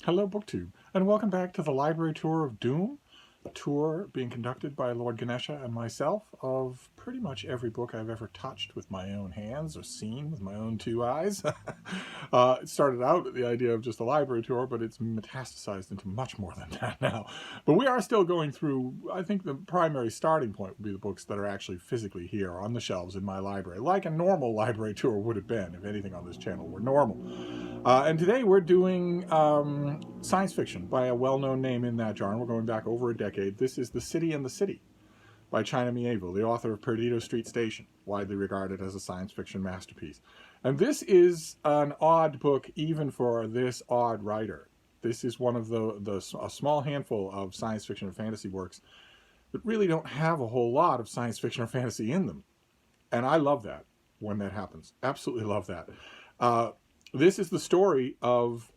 Hello, BookTube, and welcome back to the Library Tour of Doom, a tour being conducted by Lord Ganesha and myself of pretty much every book I've ever touched with my own hands or seen with my own two eyes. It started out with the idea of just a library tour, but it's metastasized into much more than that now. But we are still going through, I think the primary starting point would be the books that are actually physically here on the shelves in my library, like a normal library tour would have been if anything on this channel were normal. And today we're doing science fiction by a well-known name in that genre. We're going back over a decade. This is The City and the City by China Mieville, the author of Perdido Street Station, widely regarded as a science fiction masterpiece. And this is an odd book even for this odd writer. This is one of a small handful of science fiction and fantasy works that really don't have a whole lot of science fiction or fantasy in them. And I love that when that happens. Absolutely love that. This is the story of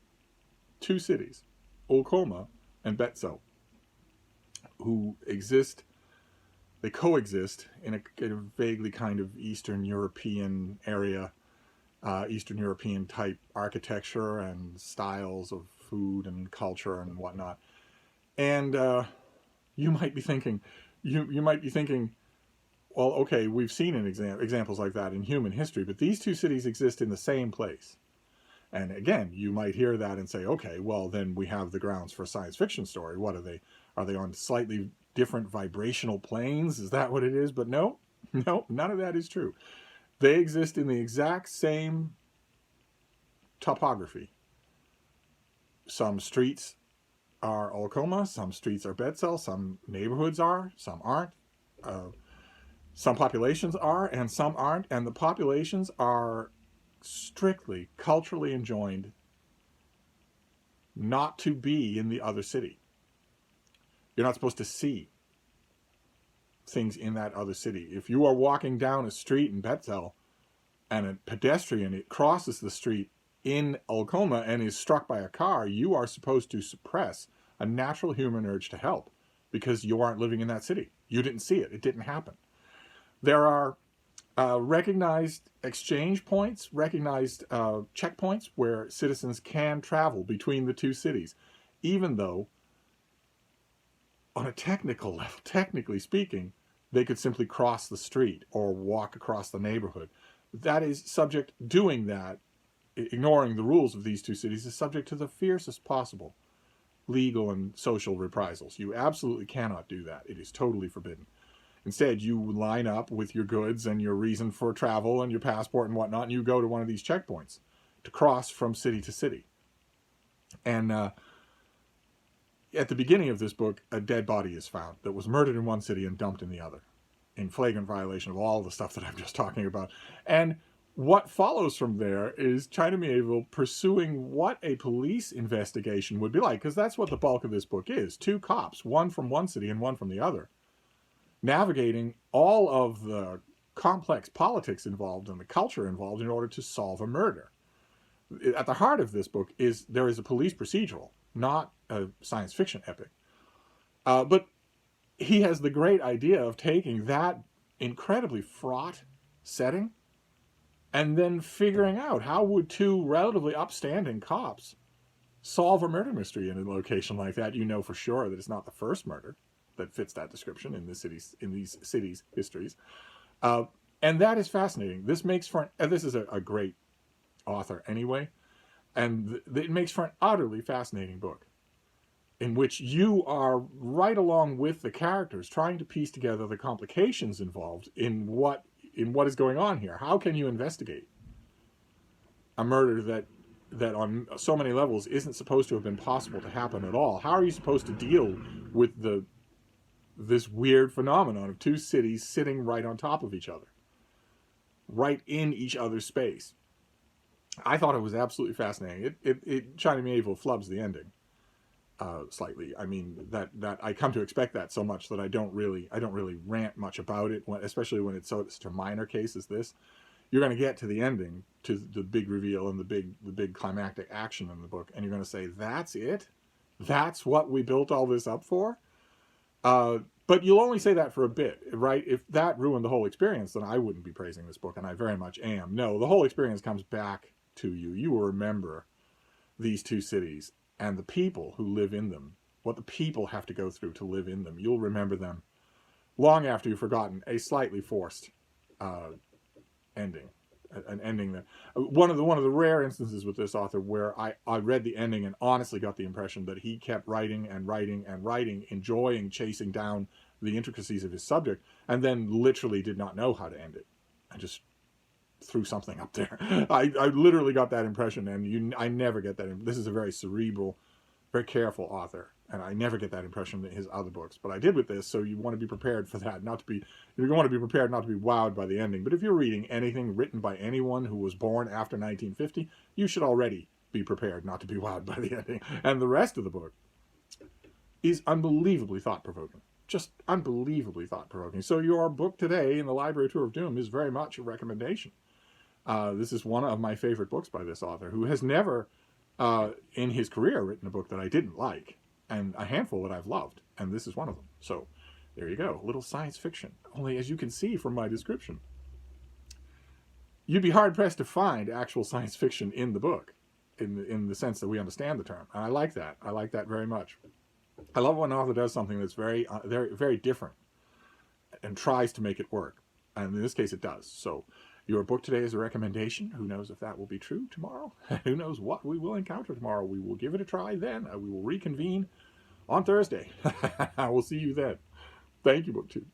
two cities, Olcoma and Betzel, who they coexist in a vaguely kind of Eastern European area, Eastern European type architecture and styles of food and culture and whatnot. And you might be thinking, well, okay, we've seen examples like that in human history, but these two cities exist in the same place. And again, you might hear that and say, okay, well, then we have the grounds for a science fiction story. What are they? Are they on slightly different vibrational planes? Is that what it is? But no, none of that is true. They exist in the exact same topography. Some streets are Olcoma, some streets are Betzel, some neighborhoods are, some aren't. Some populations are, and some aren't. And the populations are strictly culturally enjoined not to be in the other city. You're not supposed to see things in that other city. If you are walking down a street in Betzel and a pedestrian crosses the street in Olcoma and is struck by a car, you are supposed to suppress a natural human urge to help because you aren't living in that city. You didn't see it. It didn't happen. There are recognized exchange points, recognized checkpoints where citizens can travel between the two cities, even though on a technical level, technically speaking, they could simply cross the street or walk across the neighborhood. That is subject, doing that, ignoring the rules of these two cities, is subject to the fiercest possible legal and social reprisals. You absolutely cannot do that. It is totally forbidden. Instead, you line up with your goods and your reason for travel and your passport and whatnot, and you go to one of these checkpoints to cross from city to city. And at the beginning of this book, a dead body is found that was murdered in one city and dumped in the other, in flagrant violation of all the stuff that I'm just talking about. And what follows from there is China Mieville pursuing what a police investigation would be like, because that's what the bulk of this book is. Two cops, one from one city and one from the other, navigating all of the complex politics involved and the culture involved in order to solve a murder. At the heart of this book there is a police procedural, not a science fiction epic. But he has the great idea of taking that incredibly fraught setting and then figuring out how would two relatively upstanding cops solve a murder mystery in a location like that. You know for sure that it's not the first murder that fits that description in these cities' histories, and that is fascinating. This makes for this is a great author anyway, and it makes for an utterly fascinating book, in which you are right along with the characters, trying to piece together the complications involved in what is going on here. How can you investigate a murder that on so many levels isn't supposed to have been possible to happen at all? How are you supposed to deal with this weird phenomenon of two cities sitting right on top of each other, right in each other's space? I thought it was absolutely fascinating. China Mieville flubs the ending slightly. I mean, that I come to expect that so much that I don't really rant much about it, especially when it's such a minor case as this. You're going to get to the ending, to the big reveal and the big climactic action in the book, and you're going to say, that's it? That's what we built all this up for? But you'll only say that for a bit, right? If that ruined the whole experience, then I wouldn't be praising this book, and I very much am. No, the whole experience comes back to you. You will remember these two cities and the people who live in them, what the people have to go through to live in them. You'll remember them long after you've forgotten a slightly forced ending. An ending that one of the rare instances with this author where I read the ending and honestly got the impression that he kept writing and writing and writing, enjoying chasing down the intricacies of his subject, and then literally did not know how to end it. I just threw something up there. I literally got that impression, and I never get that. This is a very cerebral, very careful author, and I never get that impression in his other books. But I did with this, so you want to be prepared for that. You want to be prepared not to be wowed by the ending. But if you're reading anything written by anyone who was born after 1950, you should already be prepared not to be wowed by the ending. And the rest of the book is unbelievably thought-provoking. Just unbelievably thought-provoking. So your book today in the Library Tour of Doom is very much a recommendation. This is one of my favorite books by this author, who has never, in his career, written a book that I didn't like, and a handful that I've loved, and this is one of them. So there you go, a little science fiction. Only, as you can see from my description, you'd be hard-pressed to find actual science fiction in the book, in the sense that we understand the term. And I like that. I like that very much. I love when an author does something that's very, very different and tries to make it work. And in this case, it does. So your book today is a recommendation. Who knows if that will be true tomorrow? Who knows what we will encounter tomorrow? We will give it a try then. We will reconvene on Thursday. I will see you then. Thank you, BookTube.